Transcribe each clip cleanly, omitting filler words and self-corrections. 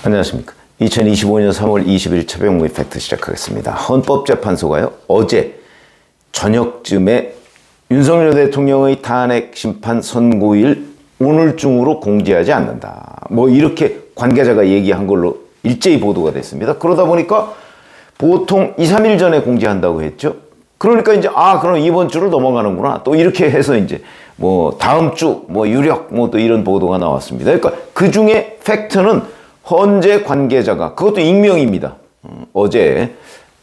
안녕하십니까. 2025년 3월 20일 새벽 모의 팩트 시작하겠습니다. 헌법재판소가요, 어제 저녁쯤에 윤석열 대통령의 탄핵 심판 선고일 오늘 중으로 공지하지 않는다, 뭐 이렇게 관계자가 얘기한 걸로 일제히 보도가 됐습니다. 그러다 보니까 보통 2, 3일 전에 공지한다고 했죠. 그러니까 이제 그럼 이번 주로 넘어가는구나, 또 이렇게 해서 이제 뭐 다음 주 뭐 유력 뭐 또 이런 보도가 나왔습니다. 그러니까 그 중에 팩트는 헌재 관계자가, 그것도 익명입니다, 어제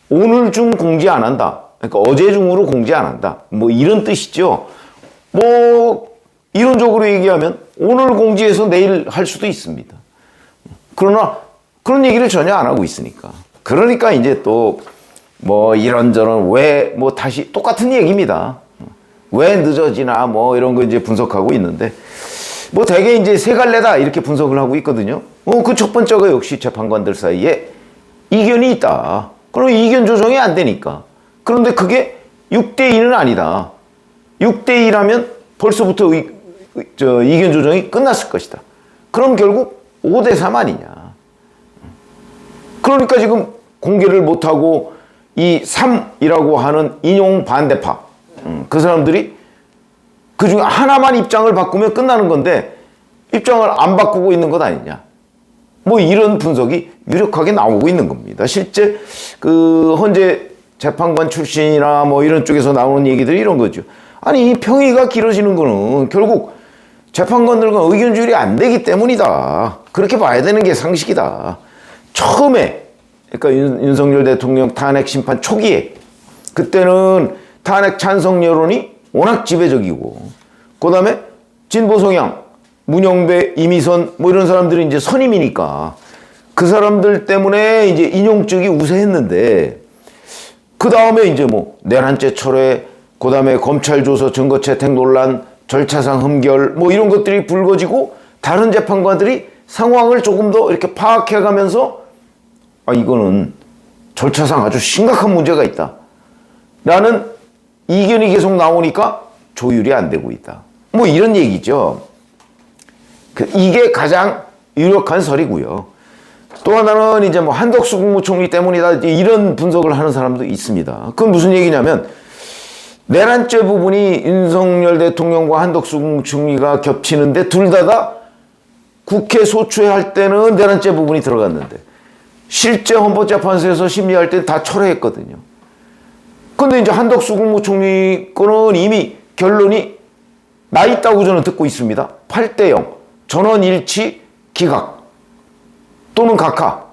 오늘 중 공지 안 한다, 그러니까 어제 중으로 공지 안 한다, 뭐 이런 뜻이죠. 뭐 이론적으로 얘기하면 오늘 공지해서 내일 할 수도 있습니다. 그러나 그런 얘기를 전혀 안 하고 있으니까, 그러니까 이제 또 뭐 이런저런 왜 뭐 다시 똑같은 얘기입니다. 왜 늦어지나 뭐 이런 거 이제 분석하고 있는데, 뭐 대개 이제 세 갈래다 이렇게 분석을 하고 있거든요. 그 첫 번째가 역시 재판관들 사이에 이견이 있다. 그럼 이견 조정이 안 되니까. 그런데 그게 6대2는 아니다. 6대2라면 벌써부터 이견 조정이 끝났을 것이다. 그럼 결국 5대3 아니냐. 그러니까 지금 공개를 못하고 이 3이라고 하는 인용 반대파, 그 사람들이 그 중에 하나만 입장을 바꾸면 끝나는 건데 입장을 안 바꾸고 있는 것 아니냐, 뭐 이런 분석이 유력하게 나오고 있는 겁니다. 실제 그 헌재 재판관 출신이나 뭐 이런 쪽에서 나오는 얘기들이 이런 거죠. 아니, 이 평의가 길어지는 거는 결국 재판관들과 의견 조율이 안 되기 때문이다, 그렇게 봐야 되는 게 상식이다. 처음에, 그러니까 윤석열 대통령 탄핵 심판 초기에, 그때는 탄핵 찬성 여론이 워낙 지배적이고, 그 다음에 진보 성향, 문영배, 이미선 뭐 이런 사람들이 이제 선임이니까 그 사람들 때문에 이제 인용 쪽이 우세했는데, 그 다음에 이제 뭐 내란죄 철회, 그 다음에 검찰 조서 증거 채택 논란, 절차상 흠결 뭐 이런 것들이 불거지고, 다른 재판관들이 상황을 조금 더 이렇게 파악해 가면서 이거는 절차상 아주 심각한 문제가 있다 라는 이견이 계속 나오니까 조율이 안 되고 있다, 뭐 이런 얘기죠. 이게 가장 유력한 설이고요. 또 하나는 이제 뭐 한덕수 국무총리 때문이다, 이런 분석을 하는 사람도 있습니다. 그건 무슨 얘기냐면, 내란죄 부분이 윤석열 대통령과 한덕수 국무총리가 겹치는데 둘 다 국회 소추할 때는 내란죄 부분이 들어갔는데 실제 헌법재판소에서 심리할 때 다 철회했거든요. 근데 이제 한덕수 국무총리 거는 이미 결론이 나 있다고 저는 듣고 있습니다. 8대0 전원 일치 기각 또는 각하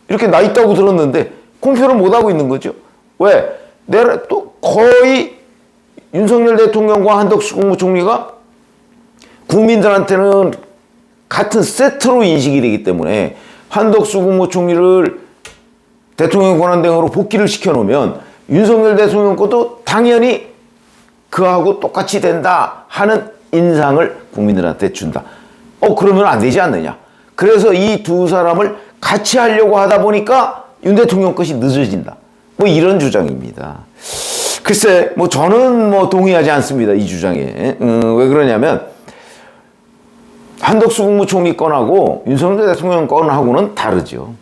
이렇게 나 있다고 들었는데 공표를 못 하고 있는 거죠. 왜? 내가 또 거의 윤석열 대통령과 한덕수 국무총리가 국민들한테는 같은 세트로 인식이 되기 때문에 한덕수 국무총리를 대통령 권한대행으로 복귀를 시켜놓으면 윤석열 대통령 것도 당연히 그하고 똑같이 된다 하는 인상을 국민들한테 준다. 그러면 안 되지 않느냐. 그래서 이 두 사람을 같이 하려고 하다 보니까 윤 대통령 것이 늦어진다, 뭐 이런 주장입니다. 글쎄, 뭐 저는 뭐 동의하지 않습니다, 이 주장에. 왜 그러냐면 한덕수 국무총리 건하고 윤석열 대통령 건하고는 다르죠.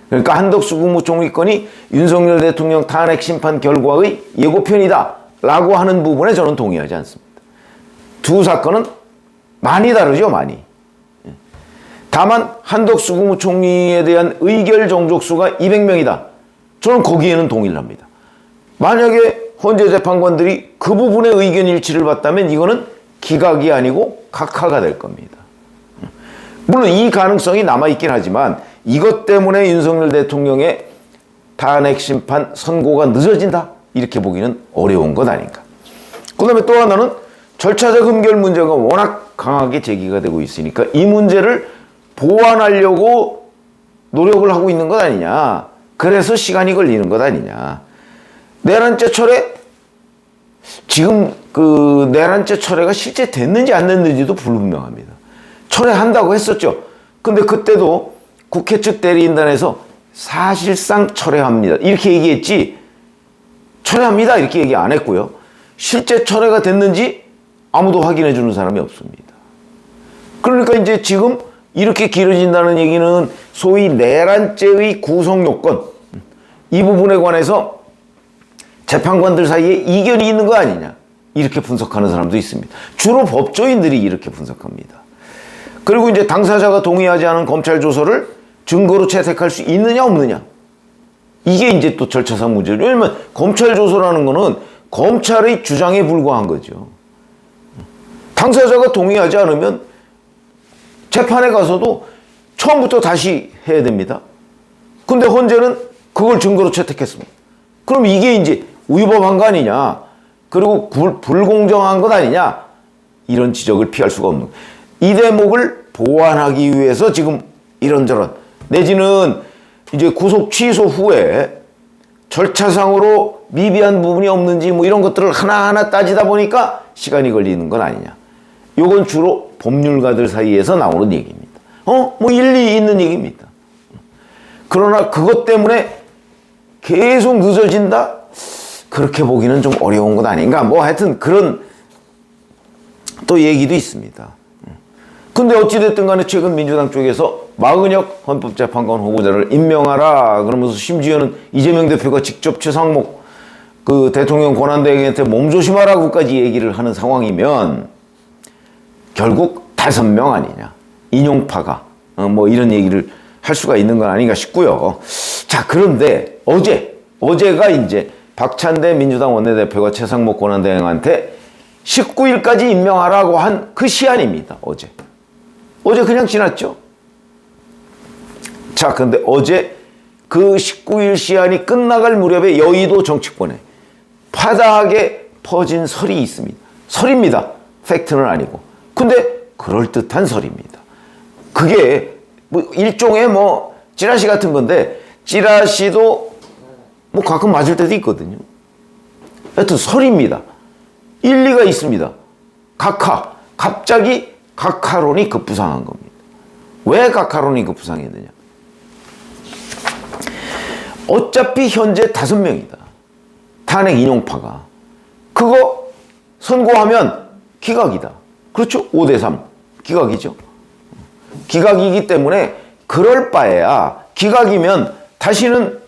그러니까 한덕수 국무총리 건이 윤석열 대통령 탄핵 심판 결과의 예고편이다 라고 하는 부분에 저는 동의하지 않습니다. 두 사건은 많이 다르죠, 많이. 다만 한덕수 국무총리에 대한 의결 정족수가 200명이다. 저는 거기에는 동의를 합니다. 만약에 헌재 재판관들이 그 부분에 의견 일치를 봤다면 이거는 기각이 아니고 각하가 될 겁니다. 물론 이 가능성이 남아있긴 하지만 이것 때문에 윤석열 대통령의 탄핵 심판 선고가 늦어진다, 이렇게 보기는 어려운 것 아닌가. 그 다음에 또 하나는 절차적 흠결 문제가 워낙 강하게 제기가 되고 있으니까 이 문제를 보완하려고 노력을 하고 있는 것 아니냐, 그래서 시간이 걸리는 것 아니냐. 내란죄 철회, 지금 그 내란죄 철회가 실제 됐는지 안 됐는지도 불분명합니다. 철회한다고 했었죠. 근데 그때도 국회 측 대리인단에서 사실상 철회합니다 이렇게 얘기했지, 철회합니다 이렇게 얘기 안 했고요. 실제 철회가 됐는지 아무도 확인해 주는 사람이 없습니다. 그러니까 이제 지금 이렇게 길어진다는 얘기는 소위 내란죄의 구성 요건, 이 부분에 관해서 재판관들 사이에 이견이 있는 거 아니냐, 이렇게 분석하는 사람도 있습니다. 주로 법조인들이 이렇게 분석합니다. 그리고 이제 당사자가 동의하지 않은 검찰 조서를 증거로 채택할 수 있느냐 없느냐, 이게 이제 또 절차상 문제죠. 왜냐면 검찰 조서라는 거는 검찰의 주장에 불과한 거죠. 당사자가 동의하지 않으면 재판에 가서도 처음부터 다시 해야 됩니다. 근데 헌재는 그걸 증거로 채택했습니다. 그럼 이게 이제 위법한 거 아니냐, 그리고 불공정한 것 아니냐, 이런 지적을 피할 수가 없는 거예요. 이 대목을 보완하기 위해서 지금 이런저런, 내지는 이제 구속 취소 후에 절차상으로 미비한 부분이 없는지 뭐 이런 것들을 하나하나 따지다 보니까 시간이 걸리는 건 아니냐. 요건 주로 법률가들 사이에서 나오는 얘기입니다. 뭐 일리 있는 얘기입니다. 그러나 그것 때문에 계속 늦어진다? 그렇게 보기는 좀 어려운 것 아닌가. 뭐 하여튼 그런 또 얘기도 있습니다. 근데 어찌됐든 간에 최근 민주당 쪽에서 마은혁 헌법재판관 후보자를 임명하라 그러면서 심지어는 이재명 대표가 직접 최상목 그 대통령 권한대행한테 몸조심하라고까지 얘기를 하는 상황이면 결국 5명 아니냐, 인용파가 뭐 이런 얘기를 할 수가 있는 건 아닌가 싶고요. 자, 그런데 어제가 이제 박찬대 민주당 원내대표가 최상목 권한대행한테 19일까지 임명하라고 한 그 시한입니다. 어제 그냥 지났죠. 자, 근데 어제 그 19일 시한이 끝나갈 무렵에 여의도 정치권에 파다하게 퍼진 설이 있습니다. 설입니다. 팩트는 아니고. 근데 그럴듯한 설입니다. 그게 뭐 일종의 뭐 찌라시 같은 건데, 찌라시도 뭐 가끔 맞을 때도 있거든요. 하여튼 설입니다. 일리가 있습니다. 갑자기 각하론이 급부상한 겁니다. 왜 각하론이 급부상했느냐? 어차피 현재 5명이다. 탄핵 인용파가. 그거 선고하면 기각이다. 그렇죠? 5대3. 기각이죠. 기각이기 때문에 그럴 바에야, 기각이면 다시는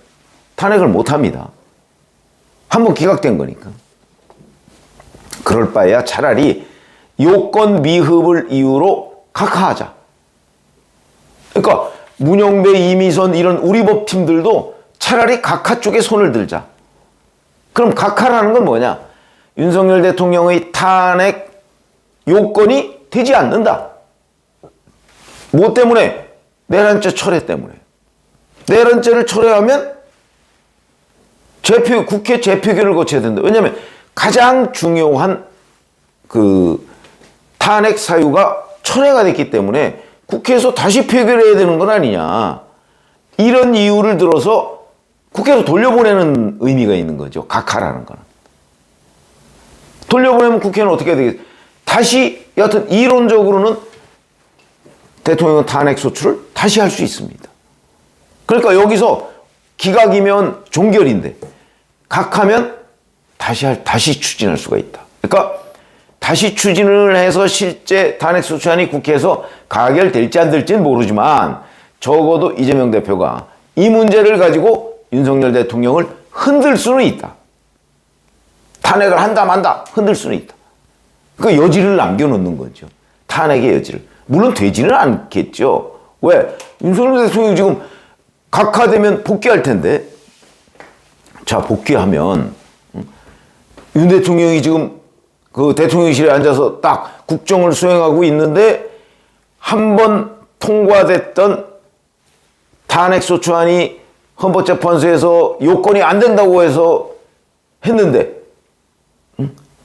탄핵을 못합니다. 한번 기각된 거니까. 그럴 바에야 차라리 요건 미흡을 이유로 각하하자. 그러니까 문영배, 이미선 이런 우리 법팀들도 차라리 각하 쪽에 손을 들자. 그럼 각하라는 건 뭐냐? 윤석열 대통령의 탄핵 요건이 되지 않는다. 뭐 때문에? 내란죄 철회 때문에. 내란죄를 철회하면 국회 재표결을 거쳐야 된다. 왜냐하면 가장 중요한 그 탄핵 사유가 철회가 됐기 때문에 국회에서 다시 표결해야 되는 건 아니냐. 이런 이유를 들어서 국회로 돌려보내는 의미가 있는 거죠. 각하라는 거는. 돌려보내면 국회는 어떻게 해야 되겠어요? 다시, 여하튼 이론적으로는 대통령 탄핵 소추를 다시 할 수 있습니다. 그러니까 여기서 기각이면 종결인데 각하면 다시 추진할 수가 있다. 그러니까 다시 추진을 해서 실제 탄핵 소추안이 국회에서 가결될지 안 될지는 모르지만 적어도 이재명 대표가 이 문제를 가지고 윤석열 대통령을 흔들 수는 있다. 탄핵을 한다 만다 흔들 수는 있다. 그 여지를 남겨놓는 거죠. 탄핵의 여지를. 물론 되지는 않겠죠. 왜? 윤석열 대통령이 지금 각하되면 복귀할 텐데, 자, 복귀하면 윤 대통령이 지금 그 대통령실에 앉아서 딱 국정을 수행하고 있는데 한 번 통과됐던 탄핵소추안이 헌법재판소에서 요건이 안 된다고 해서 했는데,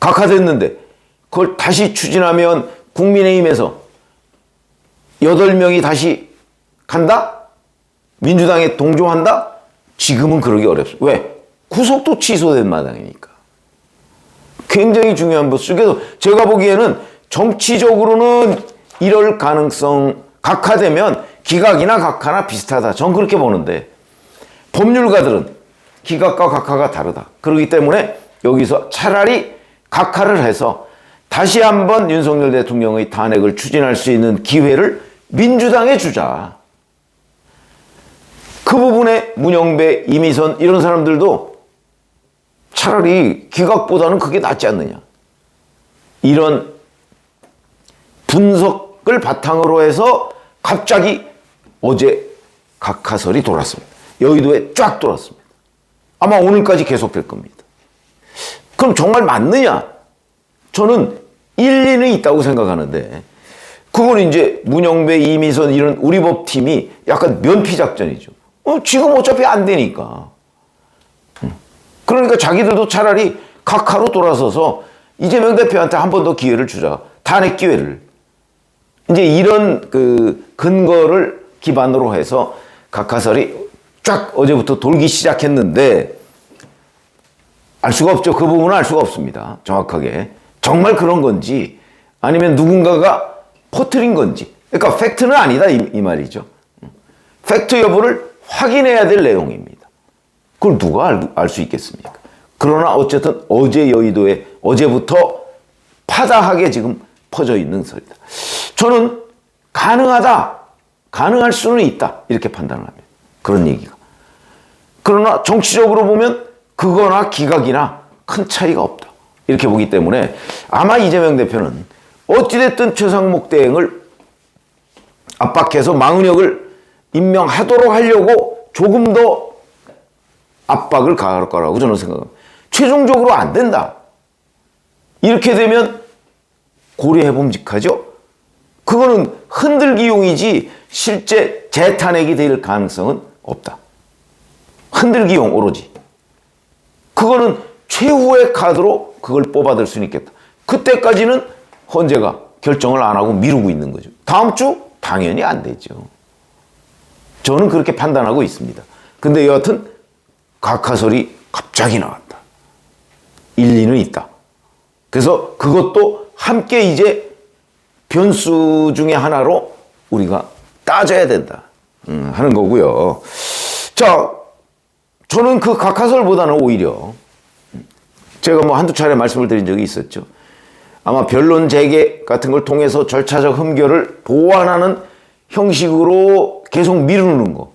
각하됐는데 그걸 다시 추진하면 국민의힘에서 8명이 다시 간다? 민주당에 동조한다? 지금은 그러기 어렵습니다. 왜? 구속도 취소된 마당이니까. 굉장히 중요한 부분. 그래서 제가 보기에는 정치적으로는 이럴 가능성, 각하되면 기각이나 각하나 비슷하다. 전 그렇게 보는데 법률가들은 기각과 각하가 다르다. 그렇기 때문에 여기서 차라리 각하를 해서 다시 한번 윤석열 대통령의 탄핵을 추진할 수 있는 기회를 민주당에 주자. 그 부분에 문영배, 이미선 이런 사람들도 차라리 기각보다는 그게 낫지 않느냐. 이런 분석을 바탕으로 해서 갑자기 어제 각하설이 돌았습니다. 여의도에 쫙 돌았습니다. 아마 오늘까지 계속될 겁니다. 그럼 정말 맞느냐? 저는 일리는 있다고 생각하는데 그건 이제 문영배, 이미선 이런 우리 법팀이 약간 면피작전이죠. 지금 어차피 안 되니까. 그러니까 자기들도 차라리 각하로 돌아서서 이재명 대표한테 한 번 더 기회를 주자. 탄핵 기회를. 이제 이런 그 근거를 기반으로 해서 각하설이 쫙 어제부터 돌기 시작했는데 알 수가 없죠. 그 부분은 알 수가 없습니다. 정확하게. 정말 그런 건지 아니면 누군가가 퍼뜨린 건지. 그러니까 팩트는 아니다 이 말이죠. 팩트 여부를 확인해야 될 내용입니다. 그걸 누가 알 수 있겠습니까? 그러나 어쨌든 어제 여의도에 어제부터 파다하게 지금 퍼져 있는 설이다. 저는 가능할 수는 있다 이렇게 판단을 합니다. 그런 얘기가. 그러나 정치적으로 보면 그거나 기각이나 큰 차이가 없다 이렇게 보기 때문에 아마 이재명 대표는 어찌됐든 최상목 대행을 압박해서 망은혁을 임명하도록 하려고 조금 더 압박을 가할 거라고 저는 생각합니다. 최종적으로 안 된다. 이렇게 되면 고려해봄직하죠. 그거는 흔들기용이지 실제 재탄핵이 될 가능성은 없다. 흔들기용 오로지. 그거는 최후의 카드로 그걸 뽑아들 수는 있겠다. 그때까지는 헌재가 결정을 안 하고 미루고 있는 거죠. 다음 주 당연히 안 되죠. 저는 그렇게 판단하고 있습니다. 근데 여하튼 각하설이 갑자기 나왔다. 일리는 있다. 그래서 그것도 함께 이제 변수 중에 하나로 우리가 따져야 된다 하는 거고요. 자, 저는 그 각하설보다는 오히려 제가 뭐 한두 차례 말씀을 드린 적이 있었죠. 아마 변론 재개 같은 걸 통해서 절차적 흠결을 보완하는 형식으로 계속 미루는 거.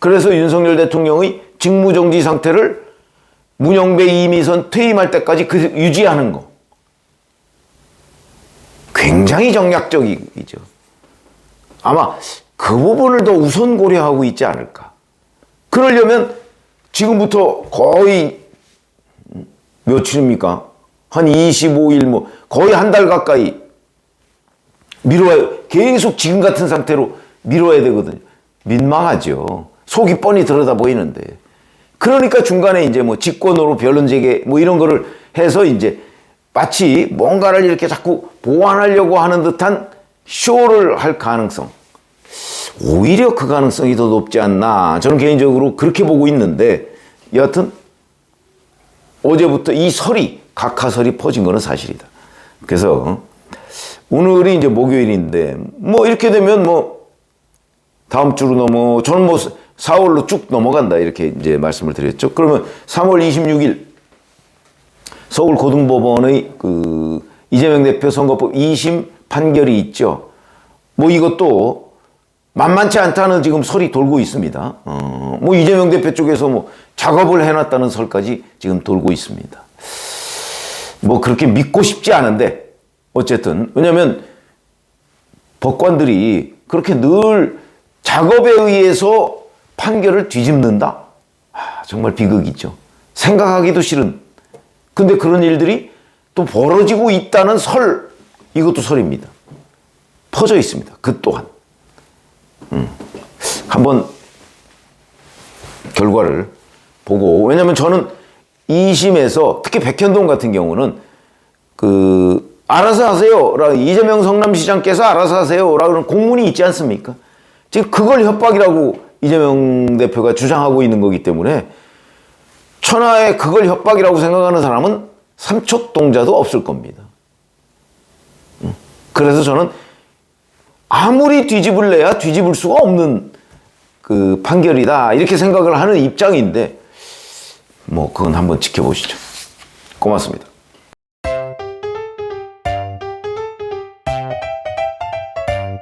그래서 윤석열 대통령의 직무정지 상태를 문영배, 이미선 퇴임할 때까지 유지하는 거. 굉장히 정략적이죠. 아마 그 부분을 더 우선 고려하고 있지 않을까. 그러려면 지금부터 거의 며칠입니까? 한 25일 뭐 거의 한 달 가까이 미뤄야, 계속 지금 같은 상태로 미뤄야 되거든요. 민망하죠. 속이 뻔히 들여다 보이는데. 그러니까 중간에 이제 뭐 직권으로 변론 재개 뭐 이런 거를 해서 이제 마치 뭔가를 이렇게 자꾸 보완하려고 하는 듯한 쇼를 할 가능성. 오히려 그 가능성이 더 높지 않나. 저는 개인적으로 그렇게 보고 있는데 여하튼 어제부터 이 설이 각하설이 퍼진 거는 사실이다. 그래서 오늘이 이제 목요일인데 뭐 이렇게 되면 뭐 다음 주로 저는 뭐 4월로 쭉 넘어간다 이렇게 이제 말씀을 드렸죠. 그러면 3월 26일 서울고등법원의 그 이재명 대표 선거법 2심 판결이 있죠. 뭐 이것도 만만치 않다는 지금 설이 돌고 있습니다. 뭐 이재명 대표 쪽에서 뭐 작업을 해놨다는 설까지 지금 돌고 있습니다. 뭐 그렇게 믿고 싶지 않은데 어쨌든 왜냐하면 법관들이 그렇게 늘 작업에 의해서 판결을 뒤집는다? 정말 비극이죠. 생각하기도 싫은. 근데 그런 일들이 또 벌어지고 있다는 설, 이것도 설입니다. 퍼져 있습니다. 그 또한. 한번 결과를 보고, 왜냐면 저는 2심에서 특히 백현동 같은 경우는 알아서 하세요. 이재명 성남시장께서 알아서 하세요. 라는 공문이 있지 않습니까? 지금 그걸 협박이라고 이재명 대표가 주장하고 있는 거기 때문에 천하에 그걸 협박이라고 생각하는 사람은 삼척동자도 없을 겁니다. 그래서 저는 아무리 뒤집을래야 뒤집을 수가 없는 그 판결이다 이렇게 생각을 하는 입장인데 뭐 그건 한번 지켜보시죠. 고맙습니다.